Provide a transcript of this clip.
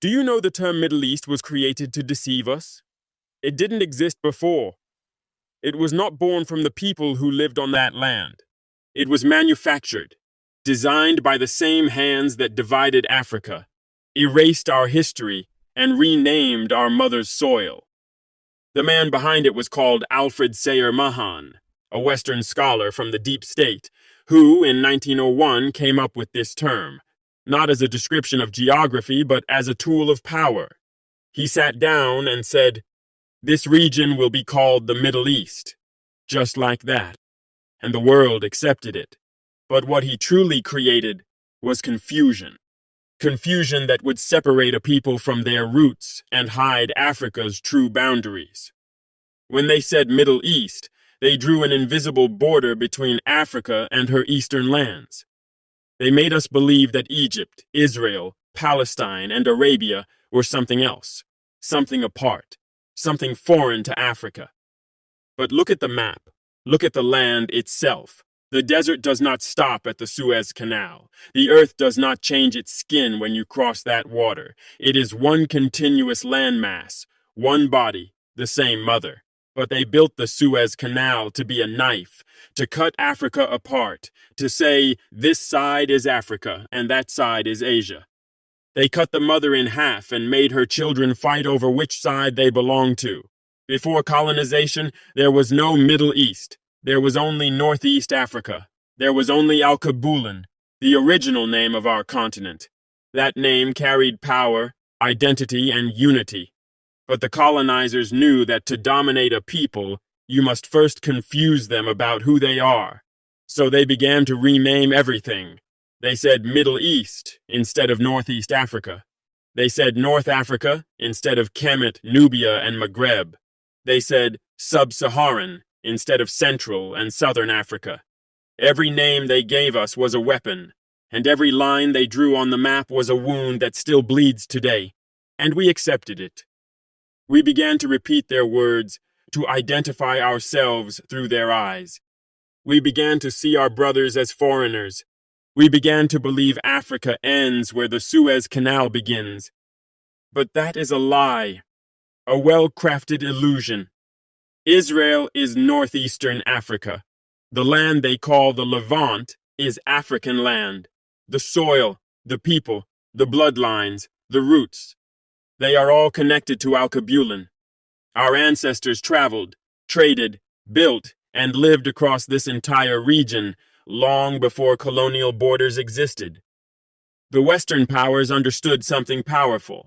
Do you know the term Middle East was created to deceive us? It didn't exist before. It was not born from the people who lived on that land. It was manufactured, designed by the same hands that divided Africa, erased our history, and renamed our mother's soil. The man behind it was called Alfred Sayer Mahan, a Western scholar from the deep state, who in 1901 came up with this term, not as a description of geography, but as a tool of power. He sat down and said, "This region will be called the Middle East," just like that, and the world accepted it. But what he truly created was confusion. Confusion that would separate a people from their roots and hide Africa's true boundaries. When they said Middle East, they drew an invisible border between Africa and her eastern lands. They made us believe that Egypt, Israel, Palestine, and Arabia were something else, something apart, something foreign to Africa. But look at the map. Look at the land itself. The desert does not stop at the Suez Canal. The earth does not change its skin when you cross that water. It is one continuous landmass, one body, the same mother. But they built the Suez Canal to be a knife, to cut Africa apart, to say this side is Africa and that side is Asia. They cut the mother in half and made her children fight over which side they belonged to. Before colonization, there was no Middle East. There was only Northeast Africa. There was only Al-Kabulan, the original name of our continent. That name carried power, identity, and unity. But the colonizers knew that to dominate a people, you must first confuse them about who they are. So they began to rename everything. They said Middle East instead of Northeast Africa. They said North Africa instead of Kemet, Nubia, and Maghreb. They said Sub-Saharan instead of Central and Southern Africa. Every name they gave us was a weapon, and every line they drew on the map was a wound that still bleeds today, and we accepted it. We began to repeat their words, to identify ourselves through their eyes. We began to see our brothers as foreigners. We began to believe Africa ends where the Suez Canal begins. But that is a lie, a well-crafted illusion. Israel is northeastern Africa. The land they call the Levant is African land. The soil, the people, the bloodlines, the roots. They are all connected to Al-Kabulan. Our ancestors traveled, traded, built, and lived across this entire region long before colonial borders existed. The Western powers understood something powerful.